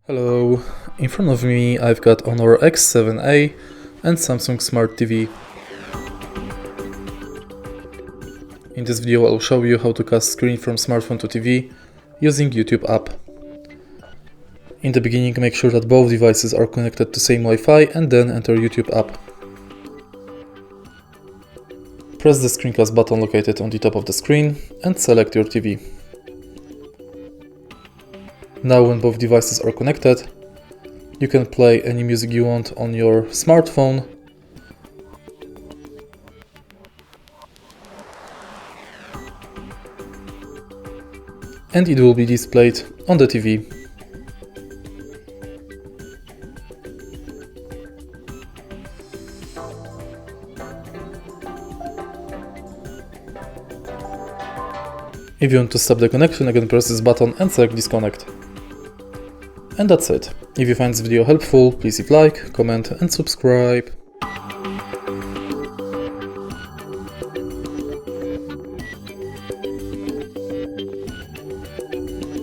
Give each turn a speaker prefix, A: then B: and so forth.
A: Hello, in front of me I've got HONOR X7A and Samsung Smart TV. In this video I'll show you how to cast screen from smartphone to TV using YouTube app. In the beginning make sure that both devices are connected to same Wi-Fi and then enter YouTube app. Press the screencast button located on the top of the screen and select your TV. Now when both devices are connected, you can play any music you want on your smartphone and it will be displayed on the TV. If you want to stop the connection, again press this button and select disconnect. And that's it. If you find this video helpful, please leave a like, comment and subscribe.